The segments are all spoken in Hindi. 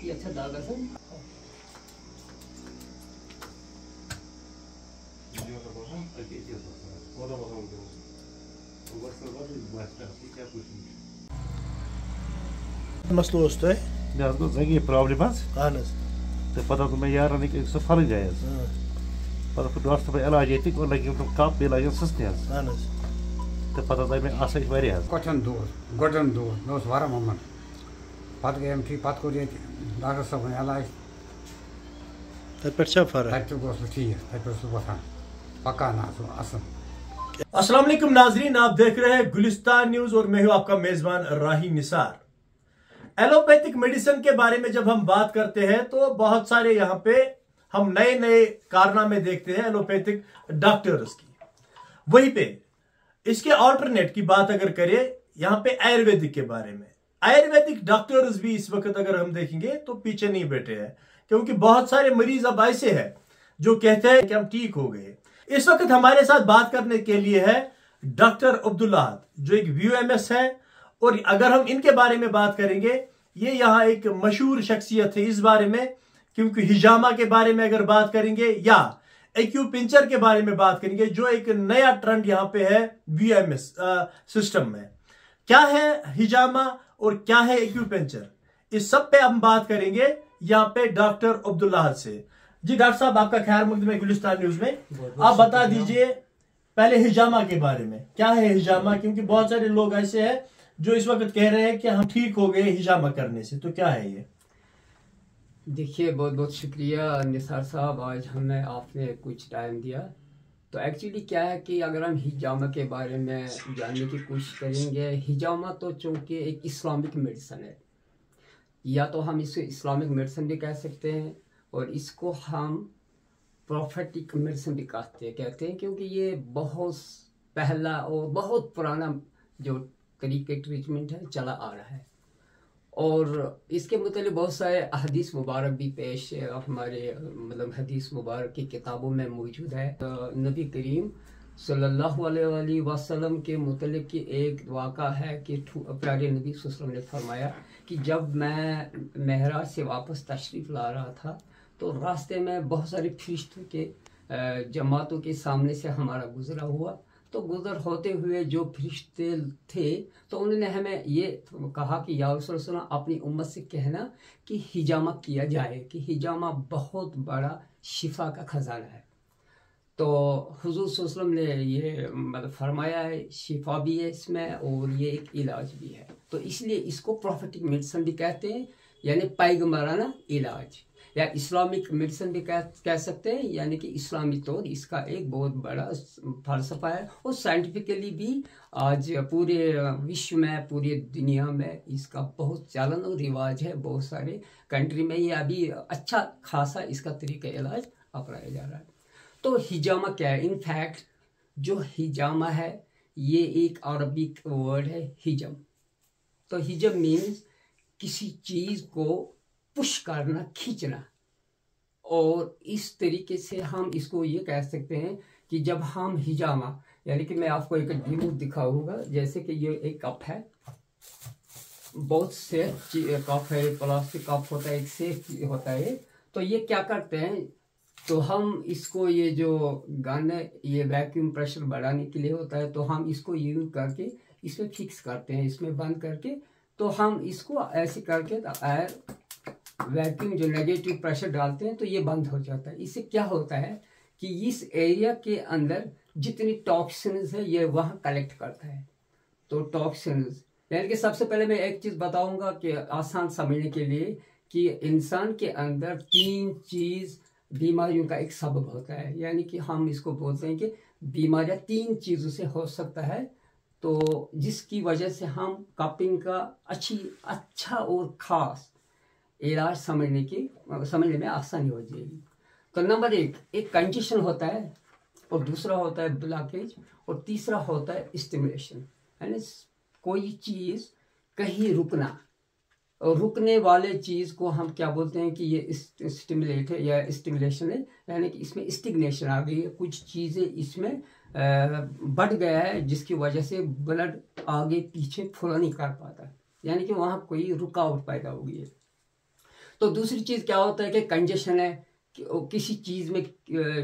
ये अच्छा दागा सर मसलो उस तह मे गो जंगी प्रॉब्लम अहन तो पता तो मैं यार सो फल जाए पता तो डॉक्टर साहब इलाज ये और लगे तुम कप बे लगे सस्ते अहन तो पता तो मैं आसाइश वारिया कठन दूर गडन दूर मे वारा मोमन पत गए ठीक पत को डॉक्टर साहब इलाज तथा फर्क तक गो ठीक तक वथान पक्का ना असल। अस्सलाम वालेकुम नाजरीन, आप देख रहे हैं गुलिस्तान न्यूज और मैं हूं आपका मेजबान राही निसार। एलोपैथिक मेडिसिन के बारे में जब हम बात करते हैं तो बहुत सारे यहाँ पे हम नए नए कारनामे देखते हैं एलोपैथिक डॉक्टर्स की। वहीं पे इसके ऑल्टरनेट की बात अगर करें यहाँ पे आयुर्वेदिक के बारे में, आयुर्वेदिक डॉक्टर्स भी इस वक्त अगर हम देखेंगे तो पीछे नहीं बैठे हैं, क्योंकि बहुत सारे मरीज अब ऐसे हैं जो कहते हैं कि हम ठीक हो गए। इस वक्त हमारे साथ बात करने के लिए है डॉक्टर अब्दुल्ला जो एक VOMS है, और अगर हम इनके बारे में बात करेंगे ये यहाँ एक मशहूर शख्सियत है इस बारे में, क्योंकि हिजामा के बारे में अगर बात करेंगे या एक्यूपंक्चर के बारे में बात करेंगे जो एक नया ट्रेंड यहाँ पे है VOMS सिस्टम में। क्या है हिजामा और क्या है एक्यूपंक्चर, इस सब पे हम बात करेंगे यहाँ पे डॉक्टर अब्दुल्ला से। जी डॉक्टर साहब, आपका ख्याल मकदम है गुलिस्तान न्यूज में। आप बता दीजिए पहले हिजामा के बारे में, क्या है हिजामा, क्योंकि बहुत सारे लोग ऐसे हैं जो इस वक्त कह रहे हैं कि हम ठीक हो गए हिजामा करने से, तो क्या है ये? देखिए, बहुत बहुत शुक्रिया निसार साहब, आज हमें आपने कुछ टाइम दिया। तो एक्चुअली क्या है कि अगर हम हिजामा के बारे में जानने की कोशिश करेंगे, हिजामा तो चूँकि एक इस्लामिक मेडिसन है, या तो हम इसे इस्लामिक मेडिसिन भी कह सकते हैं और इसको हम प्रोफेटिक मेडिसिन भी कहते हैं, क्योंकि ये बहुत पहला और बहुत पुराना जो तरीके ट्रीटमेंट है चला आ रहा है। और इसके मतलब बहुत सारे हदीस मुबारक भी पेश हमारे मतलब हदीस मुबारक की किताबों में मौजूद है। तो नबी करीम सल्लल्लाहु अलैहि वसल्लम के मुतल्लिक़ की एक वाक़ा है कि प्यारे नबी सल्लल्लाहु अलैहि वसल्लम ने फरमाया कि जब मैं महराज से वापस तशरीफ़ ला रहा था तो रास्ते में बहुत सारे फरिश्तों के जमातों के सामने से हमारा गुजरा हुआ। तो गुजर होते हुए जो फरिश्ते थे तो उन्होंने हमें ये कहा कि या रसूल अल्लाह, अपनी उम्मत से कहना कि हिजामा किया जाए, कि हिजामा बहुत बड़ा शिफा का खजाना है। तो हुजूर सल्लल्लाहु अलैहि वसल्लम ने ये मतलब फरमाया है, शिफा भी है इसमें और ये एक इलाज भी है। तो इसलिए इसको प्रोफेटिक मेडिसिन भी कहते हैं, यानी पैगंबराना इलाज, या इस्लामिक मेडिसिन भी कह सकते हैं, यानी कि इस्लामी तौर इसका एक बहुत बड़ा फलसफा है। और साइंटिफिकली भी आज पूरे विश्व में, पूरी दुनिया में इसका बहुत चलन और रिवाज है। बहुत सारे कंट्री में ये अभी अच्छा खासा इसका तरीका इलाज अपनाया जा रहा है। तो हिजामा क्या है? इनफैक्ट जो हिजामा है ये एक अरबिक वर्ड है हिजम। तो हिजम मीन्स किसी चीज़ को पुश करना, खींचना। और इस तरीके से हम इसको ये कह सकते हैं कि जब हम हिजामा, यानी कि मैं आपको एक डेमो दिखाऊंगा, जैसे कि ये एक कप है, बहुत से कप है, प्लास्टिक कप होता है, एक सेफ होता है। तो ये क्या करते हैं, तो हम इसको ये जो गन है ये वैक्यूम प्रेशर बढ़ाने के लिए होता है, तो हम इसको यूज करके इसमें फिक्स करते हैं, इसमें बंद करके। तो हम इसको ऐसे करके एयर वैक्यूम जो नेगेटिव प्रेशर डालते हैं तो ये बंद हो जाता है। इससे क्या होता है कि इस एरिया के अंदर जितनी टॉक्सिन्स है ये वहाँ कलेक्ट करता है। तो टॉक्सिन्स यानी कि सबसे पहले मैं एक चीज़ बताऊंगा कि आसान समझने के लिए, कि इंसान के अंदर 3 चीज़ बीमारियों का एक सबब होता है, यानी कि हम इसको बोलते हैं कि बीमारियाँ 3 चीज़ों से हो सकता है। तो जिसकी वजह से हम कपिंग का अच्छा और ख़ास इलाज समझने में आसानी हो जाएगी। तो नंबर 1 एक कंजेशन होता है, और दूसरा होता है ब्लॉकेज, और तीसरा होता है स्टिमुलेशन, यानी कोई चीज़ कहीं रुकना। और रुकने वाले चीज़ को हम क्या बोलते हैं कि ये स्टिमुलेट है या स्टिमुलेशन है, यानी कि इसमें स्टिग्नेशन आ गई है, कुछ चीज़ें इसमें बढ़ गया है जिसकी वजह से ब्लड आगे पीछे फ्लो नहीं कर पाता, यानी कि वहाँ कोई रुकावट पैदा हो गई है। तो दूसरी चीज़ क्या होता है कि कंजेशन है किसी चीज़ में,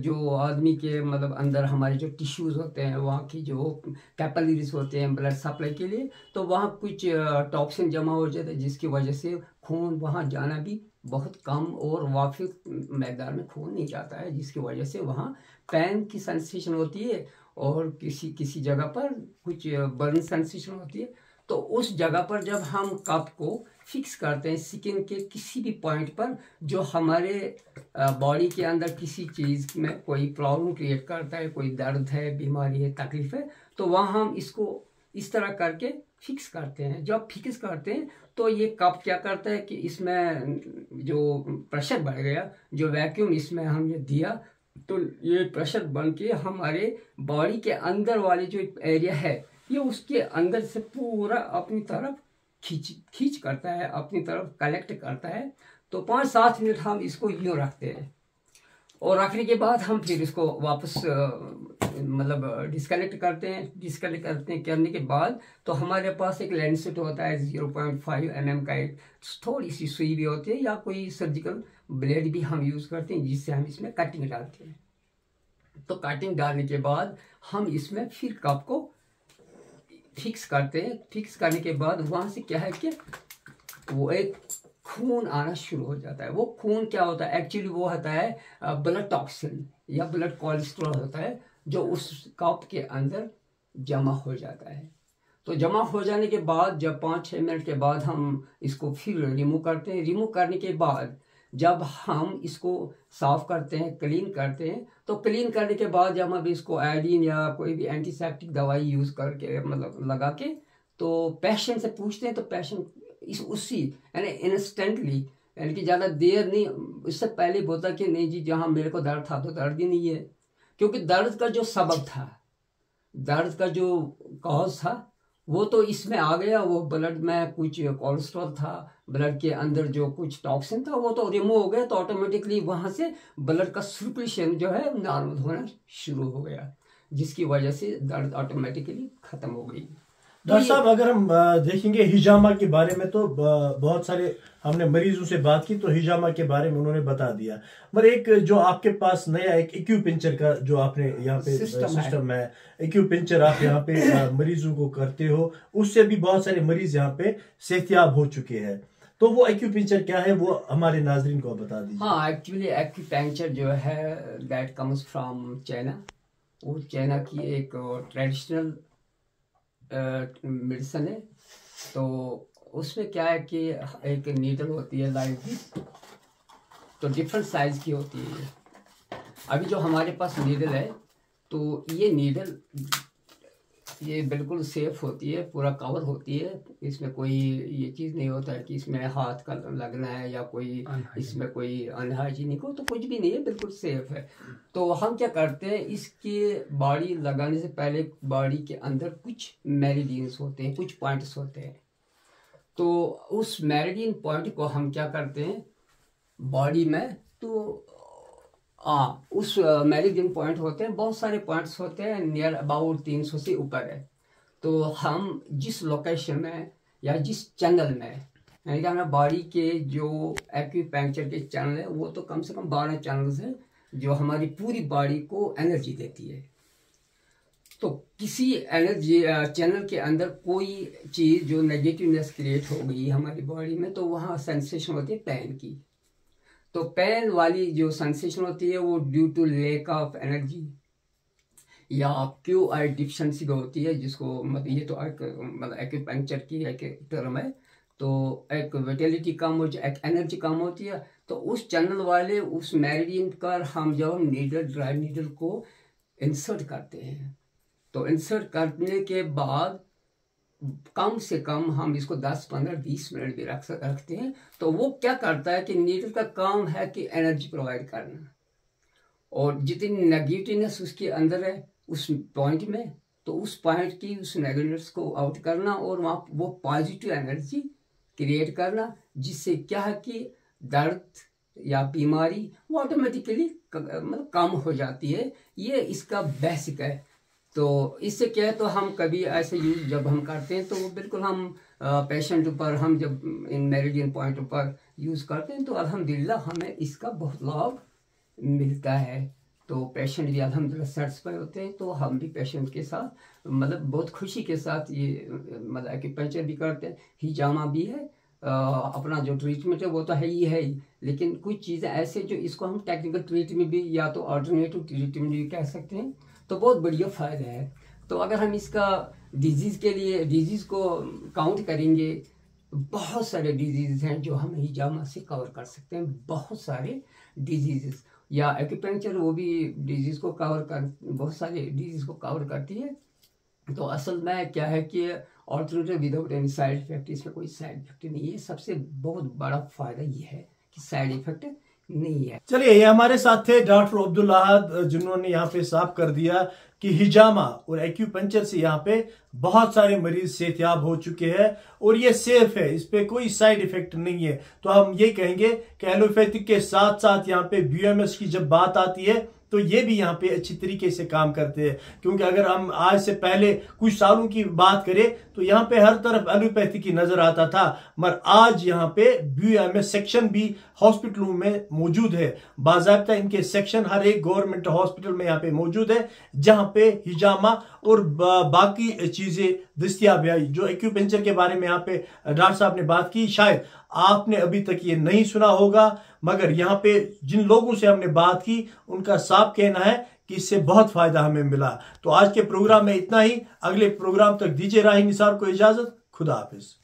जो आदमी के मतलब अंदर हमारे जो टिश्यूज़ होते हैं, वहाँ की जो कैपिलरीज होते हैं ब्लड सप्लाई के लिए, तो वहाँ कुछ टॉक्सिन जमा हो जाता है, जिसकी वजह से खून वहाँ जाना भी बहुत कम और वाफिक मकदार में खून नहीं जाता है, जिसकी वजह से वहाँ पेन की सेंसेशन होती है और किसी जगह पर कुछ बर्न सेंसेशन होती है। तो उस जगह पर जब हम कप को फिक्स करते हैं स्किन के किसी भी पॉइंट पर जो हमारे बॉडी के अंदर किसी चीज़ में कोई प्रॉब्लम क्रिएट करता है, कोई दर्द है, बीमारी है, तकलीफ है, तो वहाँ हम इसको इस तरह करके फिक्स करते हैं। जब फिक्स करते हैं तो ये कप क्या करता है कि इसमें जो प्रेशर बढ़ गया, जो वैक्यूम इसमें हमने दिया, तो ये प्रेशर बन के हमारे बॉडी के अंदर वाले जो एरिया है ये उसके अंदर से पूरा अपनी तरफ खींच करता है, अपनी तरफ कलेक्ट करता है। तो 5-7 मिनट हम इसको यूँ रखते हैं और रखने के बाद हम फिर इसको वापस मतलब डिस्कनेक्ट करते हैं। करने के बाद तो हमारे पास एक लेंसेट होता है 0.5 mm का, एक थोड़ी सी सुई भी होती है या कोई सर्जिकल ब्लेड भी हम यूज़ करते हैं, जिससे हम इसमें कटिंग डालते हैं। तो कटिंग डालने के बाद हम इसमें फिर कप को फिक्स करते हैं। फिक्स करने के बाद वहाँ से क्या है कि वो एक खून आना शुरू हो जाता है। वो खून क्या होता है एक्चुअली, वो होता है ब्लड टॉक्सिन या ब्लड कोलेस्ट्रॉल होता है, जो उस कप के अंदर जमा हो जाता है। तो जमा हो जाने के बाद जब 5-6 मिनट के बाद हम इसको फिर रिमूव करते हैं। रिमूव करने के बाद जब हम इसको साफ करते हैं, क्लीन करते हैं, तो क्लीन करने के बाद जब हम इसको आयोडीन या कोई भी एंटीसेप्टिक दवाई यूज़ करके मतलब लगा के तो पेशेंट से पूछते हैं, तो पेशेंट उसी यानी इंस्टेंटली, यानी कि ज़्यादा देर नहीं, इससे पहले बोलता कि नहीं जी जहाँ मेरे को दर्द था तो दर्द ही नहीं है, क्योंकि दर्द का जो सबब था, दर्द का जो कॉज था वो तो इसमें आ गया। वो ब्लड में कुछ कोलेस्ट्रॉल था, ब्लड के अंदर जो कुछ टॉक्सिन था वो तो रिमूव हो गया, तो ऑटोमेटिकली वहाँ से ब्लड का सर्कुलेशन जो है नॉर्मल होना शुरू हो गया, जिसकी वजह से दर्द ऑटोमेटिकली ख़त्म हो गई। डॉक्टर साहब, अगर हम देखेंगे हिजामा के बारे में, तो बहुत सारे हमने मरीजों से बात की तो हिजामा के बारे में उन्होंने बता दिया, मगर एक जो आपके पास नया एक एक्यूपंक्चर का जो आपने यहाँ पे सिस्टम है, एक्यूपंक्चर आप यहाँ पे मरीजों को करते हो, उससे भी बहुत सारे मरीज यहाँ पे सेहतियाब हो चुके हैं। तो वो एक्यूपंक्चर क्या है वो हमारे नाजरीन को बता दीजिए। हाँ, एक्चुअली एक्यूपंक्चर जो है दैट कम्स फ्रॉम चाइना। वो चाइना की एक ट्रेडिशनल मेडिसिन है। तो उसमें क्या है कि एक नीडल होती है लाइक दिस, तो डिफरेंट साइज की होती है। अभी जो हमारे पास नीडल है, तो ये नीडल ये बिल्कुल सेफ होती है, पूरा कवर होती है, इसमें कोई ये चीज़ नहीं होता है कि इसमें हाथ का लगना है या कोई इसमें कोई अनहाइजीनिक हो, तो कुछ भी नहीं है, बिल्कुल सेफ है। तो हम क्या करते हैं, इसके बॉडी लगाने से पहले बॉडी के अंदर कुछ मेरिडियंस होते हैं, कुछ पॉइंट्स होते हैं। तो उस मेरिडियन पॉइंट को हम क्या करते हैं बॉडी में, तो उस मेरिडियन पॉइंट होते हैं, बहुत सारे पॉइंट्स होते हैं, नियर अबाउट 300 से ऊपर है। तो हम जिस लोकेशन में या जिस चैनल में, यानी कि हमारे बॉडी के जो एक्यूपंक्चर के चैनल है वो तो कम से कम 12 चैनल्स हैं जो हमारी पूरी बॉडी को एनर्जी देती है। तो किसी एनर्जी चैनल के अंदर कोई चीज़ जो नेगेटिवनेस क्रिएट हो गई हमारी बॉडी में, तो वहाँ सेंसेशन होती है पेन की। तो पेन वाली जो सेंसेशन होती है वो due to lack of energy या QI डिफिशिएंसी होती है, जिसको मतलब ये तो मतलब एक्यूपंक्चर की एक टर्म है। तो एक विटेलिटी कम हो जाए, एक एनर्जी कम होती है, तो उस चैनल वाले उस मेरिडियन पर हम जब नीडल ड्राई नीडल को इंसर्ट करते हैं, तो इंसर्ट करने के बाद कम से कम हम इसको 10, 15, 20 मिनट भी रखते हैं। तो वो क्या करता है कि नीडल का काम है कि एनर्जी प्रोवाइड करना, और जितनी नेगेटिवनेस उसके अंदर है उस पॉइंट में, तो उस पॉइंट की उस नेगेटिवनेस को आउट करना और वहाँ वो पॉजिटिव एनर्जी क्रिएट करना, जिससे क्या है कि दर्द या बीमारी वो ऑटोमेटिकली मतलब कम हो जाती है। ये इसका बेसिक है। तो इससे क्या है, तो हम कभी ऐसे यूज जब हम करते हैं तो वो बिल्कुल हम पेशेंट पर हम जब इन मेरिडियन पॉइंट पर यूज़ करते हैं तो अल्हम्दुलिल्लाह हमें इसका बहुत लाभ मिलता है। तो पेशेंट भी अल्हम्दुलिल्लाह सेटिस्फाई होते हैं। तो हम भी पेशेंट के साथ मतलब बहुत खुशी के साथ ये मतलब एक्यूपंक्चर भी करते हैं, हिजामा भी है। अपना जो ट्रीटमेंट है वो तो है ही, लेकिन कुछ चीज़ें ऐसे जो इसको हम टेक्निकल ट्रीटमेंट भी या तो अल्टरनेटिव ट्रीटमेंट भी कह सकते हैं, तो बहुत बढ़िया फ़ायदा है। तो अगर हम इसका डिजीज़ के लिए डिजीज़ को काउंट करेंगे, बहुत सारे डिजीज़ हैं जो हम हिजामा से कवर कर सकते हैं। बहुत सारे डिजीज़ या एक्यूपंक्चर वो भी डिजीज़ को कवर कर बहुत सारे डिजीज़ को कवर करती है। तो असल में क्या है कि alternative without any side effect, इसमें कोई साइड इफेक्ट नहीं है। सबसे बहुत बड़ा फायदा ये है कि साइड इफेक्ट नहीं है। चलिए, ये हमारे साथ थे डॉक्टर अब्दुल अहद, जिन्होंने यहाँ पे साफ कर दिया कि हिजामा और एक्यूपंक्चर से यहाँ पे बहुत सारे मरीज सेहतयाब हो चुके हैं और ये सेफ है, इस पे कोई साइड इफेक्ट नहीं है। तो हम ये कहेंगे कि एलोपैथिक के साथ साथ यहाँ पे बीएमएस की जब बात आती है तो ये भी यहाँ पे अच्छी तरीके से काम करते हैं। क्योंकि अगर हम आज से पहले कुछ सालों की बात करें तो यहाँ पे हर तरफ एलोपैथी की नजर आता था, मगर आज यहाँ पे बीएमएस सेक्शन भी हॉस्पिटलों में मौजूद है। बाकायदा इनके सेक्शन हर एक गवर्नमेंट हॉस्पिटल में यहाँ पे मौजूद है, जहाँ पे हिजामा और बाकी चीजें दस्तियाब है। जो एक्यूपंक्चर के बारे में यहाँ पे डॉक्टर साहब ने बात की, शायद आपने अभी तक ये नहीं सुना होगा, मगर यहाँ पे जिन लोगों से हमने बात की उनका साफ कहना है कि इससे बहुत फायदा हमें मिला। तो आज के प्रोग्राम में इतना ही। अगले प्रोग्राम तक दीजिए राही निसार को इजाजत। खुदा हाफिज।